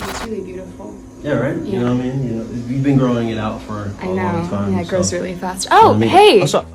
It's really beautiful. Yeah, right? You know what I mean? You know, you've been growing it out for a long time. Yeah, it grows really fast. Oh, you know, hey! Also,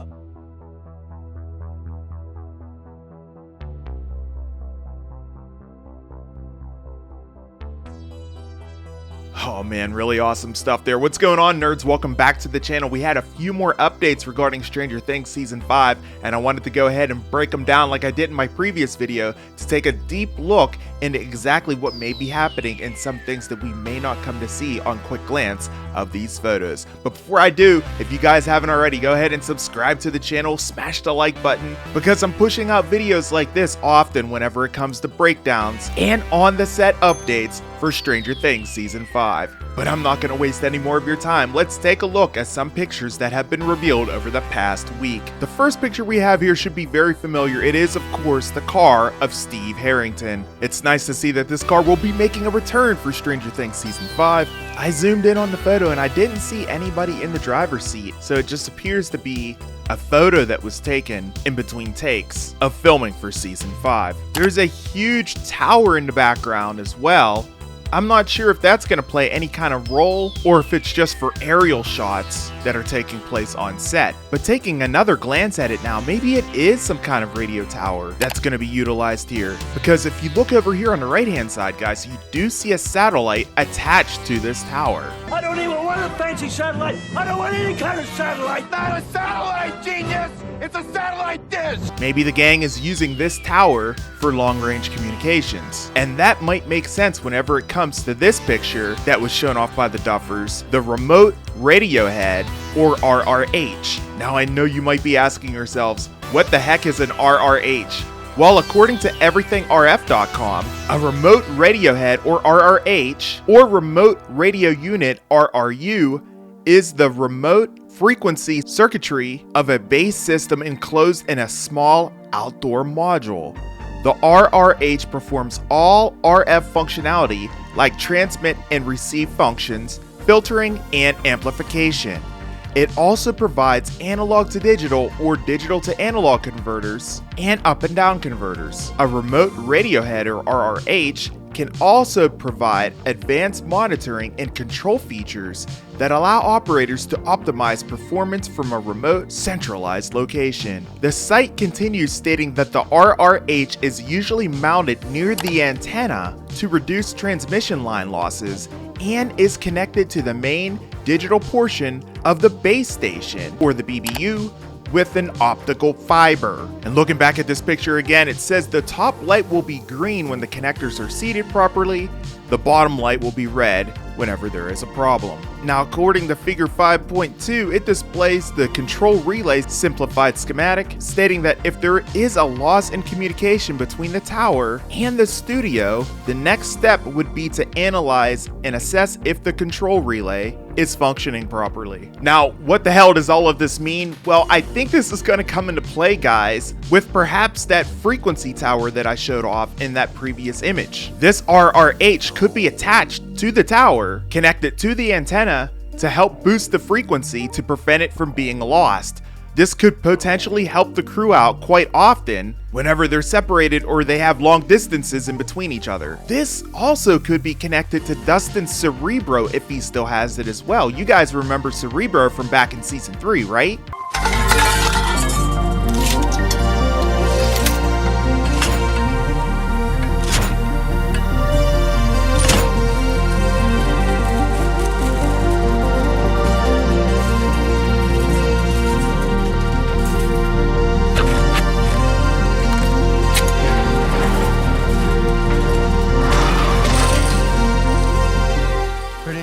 oh man, really awesome stuff there. What's going on, nerds? Welcome back to the channel. We had a few more updates regarding Stranger Things Season 5, and I wanted to go ahead and break them down like I did in my previous video to take a deep look into exactly what may be happening and some things that we may not come to see on quick glance of these photos. But before I do, if you guys haven't already, go ahead and subscribe to the channel, smash the like button, because I'm pushing out videos like this often whenever it comes to breakdowns and on the set updates for Stranger Things Season 5. But I'm not going to waste any more of your time. Let's take a look at some pictures that have been revealed over the past week. The first picture we have here should be very familiar. It is, of course, the car of Steve Harrington. It's nice to see that this car will be making a return for Stranger Things Season 5. I zoomed in on the photo and I didn't see anybody in the driver's seat, so it just appears to be a photo that was taken in between takes of filming for Season 5. There's a huge tower in the background as well. I'm not sure if that's going to play any kind of role or if it's just for aerial shots that are taking place on set. But taking another glance at it now, maybe it is some kind of radio tower that's going to be utilized here. Because if you look over here on the right hand side, guys, you do see a satellite attached to this tower. I don't even want a fancy satellite. I don't want any kind of satellite. Not a satellite, genius! It's a satellite dish! Maybe the gang is using this tower for long-range communications. And that might make sense whenever it comes to this picture that was shown off by the Duffers, the remote radio head, or RRH. Now I know you might be asking yourselves, what the heck is an RRH? Well, according to everythingrf.com, a remote radio head, or RRH, or remote radio unit, RRU, is the remote frequency circuitry of a base system enclosed in a small outdoor module. The RRH performs all RF functionality like transmit and receive functions, filtering, and amplification. It also provides analog to digital or digital to analog converters and up and down converters. A remote radio head, or RRH, can also provide advanced monitoring and control features that allow operators to optimize performance from a remote, centralized location. The site continues stating that the RRH is usually mounted near the antenna to reduce transmission line losses and is connected to the main digital portion of the base station, or the BBU, with an optical fiber. And looking back at this picture again, it says the top light will be green when the connectors are seated properly. The bottom light will be red whenever there is a problem. Now, according to figure 5.2, it displays the control relay simplified schematic, stating that if there is a loss in communication between the tower and the studio, the next step would be to analyze and assess if the control relay is functioning properly. Now, what the hell does all of this mean? Well, I think this is going to come into play, guys, with perhaps that frequency tower that I showed off in that previous image. This RRH could be attached to the tower, connected to the antenna to help boost the frequency to prevent it from being lost. This could potentially help the crew out quite often whenever they're separated or they have long distances in between each other. This also could be connected to Dustin's Cerebro if he still has it as well. You guys remember Cerebro from back in Season 3, right?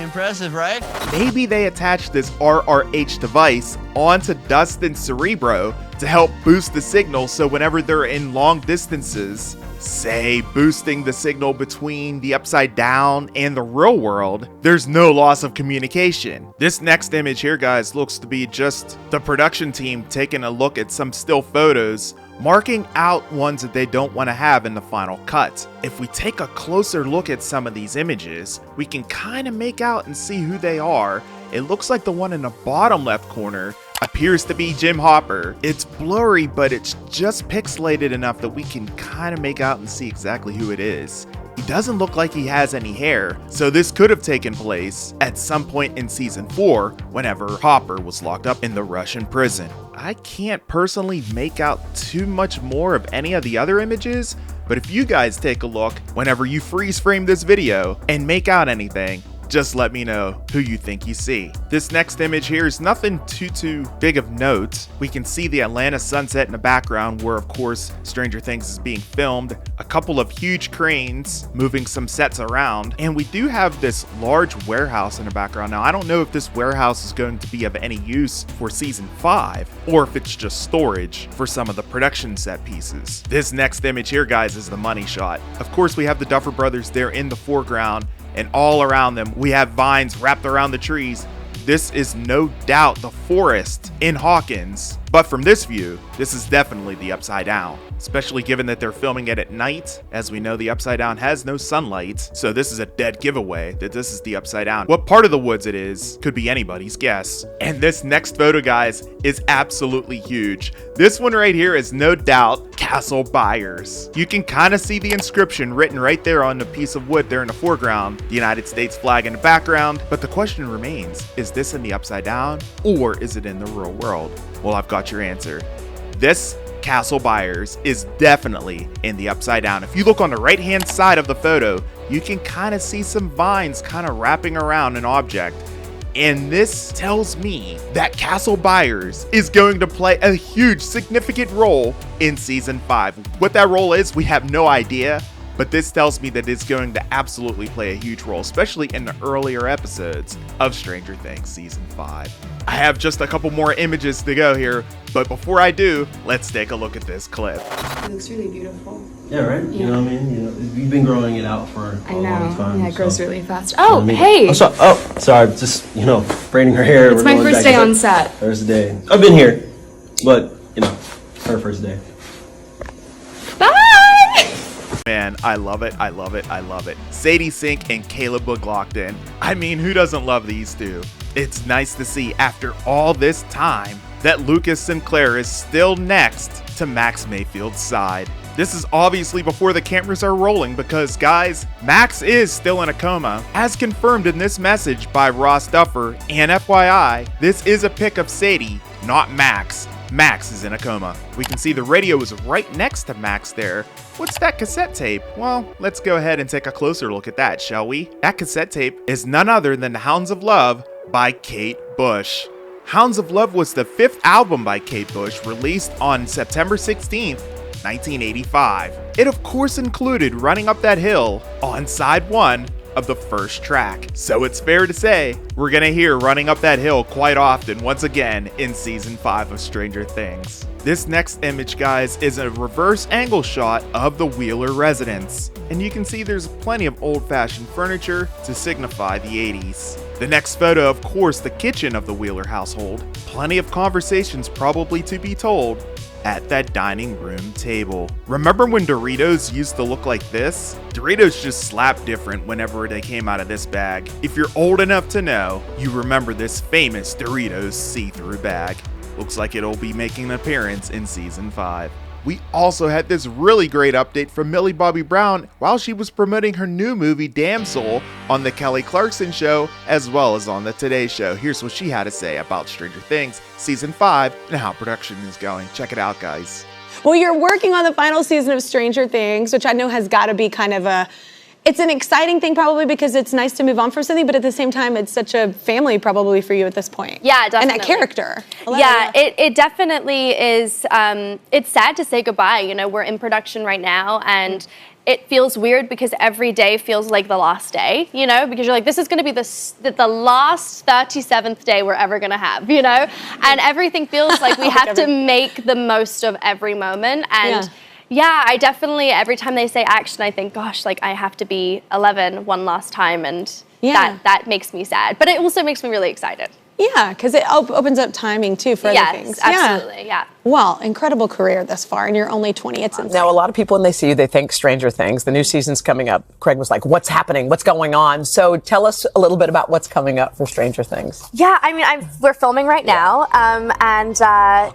Impressive, right? Maybe they attached this RRH device onto Dustin's Cerebro to help boost the signal, so whenever they're in long distances, say boosting the signal between the upside down and the real world, there's no loss of communication. This next image here, guys, looks to be just the production team taking a look at some still photos, marking out ones that they don't want to have in the final cut. If we take a closer look at some of these images, we can kind of make out and see who they are. It looks like the one in the bottom left corner appears to be Jim Hopper. It's blurry, but it's just pixelated enough that we can kind of make out and see exactly who it is. he doesn't look like he has any hair, so this could have taken place at some point in season 4 whenever Hopper was locked up in the Russian prison. I can't personally make out too much more of any of the other images, but if you guys take a look whenever you freeze frame this video and make out anything, just let me know who you think you see. This next image here is nothing too big of note. We can see the Atlanta sunset in the background where of course Stranger Things is being filmed, a couple of huge cranes moving some sets around, and we do have this large warehouse in the background. Now I don't know if this warehouse is going to be of any use for season 5 or if it's just storage for some of the production set pieces. This next image here, guys, is the money shot. Of course we have the Duffer Brothers there in the foreground, and all around them we have vines wrapped around the trees. This is no doubt the forest in Hawkins, but from this view, this is definitely the Upside Down, especially given that they're filming it at night. As we know, the Upside Down has no sunlight, so this is a dead giveaway that this is the Upside Down. What part of the woods it is could be anybody's guess. And this next photo, guys, is absolutely huge. This one right here is no doubt Castle Byers. You can kind of see the inscription written right there on the piece of wood there in the foreground, the United States flag in the background, but the question remains, is this in the Upside Down or is it in the real world? Well, I've got your answer. This Castle Byers is definitely in the Upside Down. If you look on the right hand side of the photo, you can kind of see some vines kind of wrapping around an object. And this tells me that Castle Byers is going to play a huge, significant role in season 5. What that role is, we have no idea. But this tells me that it's going to absolutely play a huge role, especially in the earlier episodes of Stranger Things Season 5. I have just a couple more images to go here, but before I do, let's take a look at this clip. It looks really beautiful. Yeah, right? You know what I mean? You know, you've been growing it out for a long time. Yeah, it grows so. really fast. Oh, I mean, hey! sorry, just, braiding her hair. It's my first day on set. First day. I've been here, but, her first day. Bye! Man, I love it, I love it, I love it. Sadie Sink and Caleb McLaughlin. I mean, who doesn't love these two? It's nice to see after all this time that Lucas Sinclair is still next to Max Mayfield's side. This is obviously before the cameras are rolling because, guys, Max is still in a coma, as confirmed in this message by Ross Duffer, and FYI, this is a pic of Sadie, not Max. Max is in a coma. We can see the radio is right next to Max there. What's that cassette tape? Well, let's go ahead and take a closer look at that, shall we? That cassette tape is none other than Hounds of Love by Kate Bush. Hounds of Love was the 5th album by Kate Bush, released on September 16th, 1985. It of course included Running Up That Hill on side 1 of the first track. So it's fair to say we're gonna hear Running Up That Hill quite often once again in season 5 of Stranger Things. This next image, guys, is a reverse angle shot of the Wheeler residence, and you can see there's plenty of old-fashioned furniture to signify the 80s. The next photo, of course, the kitchen of the Wheeler household. Plenty of conversations probably to be told at that dining room table. Remember when Doritos used to look like this? Doritos just slapped different whenever they came out of this bag. If you're old enough to know, you remember this famous Doritos see-through bag. Looks like it'll be making an appearance in season 5. We also had this really great update from Millie Bobby Brown while she was promoting her new movie Damsel on the Kelly Clarkson Show as well as on the Today Show. Here's what she had to say about Stranger Things Season 5 and how production is going. Check it out, guys. Well, you're working on the final season of Stranger Things, which I know has got to be kind of it's an exciting thing probably because it's nice to move on from something, but at the same time, it's such a family probably for you at this point. Yeah, definitely. And that character. Yeah, it definitely is. It's sad to say goodbye. You know, we're in production right now, and it feels weird because every day feels like the last day, you know, because you're like, this is going to be the last 37th day we're ever going to have, you know, and everything feels like we have to make the most of every moment. And yeah, I definitely, every time they say action, I think, gosh, like I have to be 11 one last time, and that makes me sad. But it also makes me really excited. Yeah, because it opens up timing too for other things. Yes, absolutely, yeah. Well, incredible career thus far, and you're only 20. It's insane. Now, a lot of people, when they see you, they think Stranger Things. The new season's coming up. Craig was like, what's happening? What's going on? So tell us a little bit about what's coming up for Stranger Things. Yeah, I mean, we're filming right now, and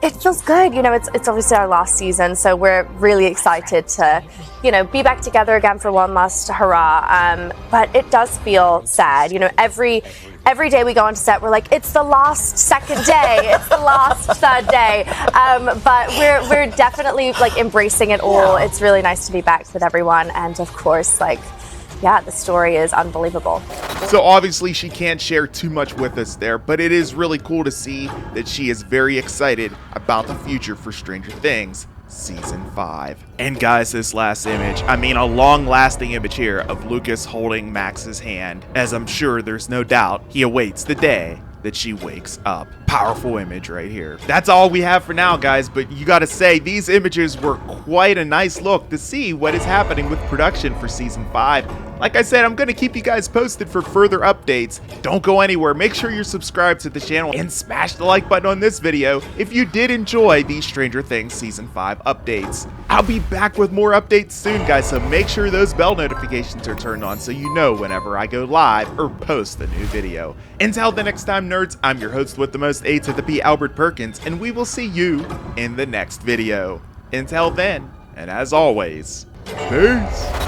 it feels good. You know, it's obviously our last season, so we're really excited to, you know, be back together again for one last hurrah. But it does feel sad. You know, every day we go onto set, we're like, it's the last second day, it's the last third day. But we're definitely like embracing it all. It's really nice to be back with everyone, and of course, like, yeah, the story is unbelievable. So obviously she can't share too much with us there, but it is really cool to see that she is very excited about the future for Stranger Things Season 5. And guys, this last image, I mean a long-lasting image here of Lucas holding Max's hand, as I'm sure there's no doubt he awaits the day that she wakes up. Powerful image right here. That's all we have for now, guys, but you gotta say, these images were quite a nice look to see what is happening with production for Season 5. Like I said, I'm gonna keep you guys posted for further updates. Don't go anywhere. Make sure you're subscribed to the channel and smash the like button on this video if you did enjoy these Stranger Things Season 5 updates. I'll be back with more updates soon, guys, so make sure those bell notifications are turned on so you know whenever I go live or post a new video. Until the next time, nerds, I'm your host with the most A to the P, Albert Perkins, and we will see you in the next video. Until then, and as always, peace!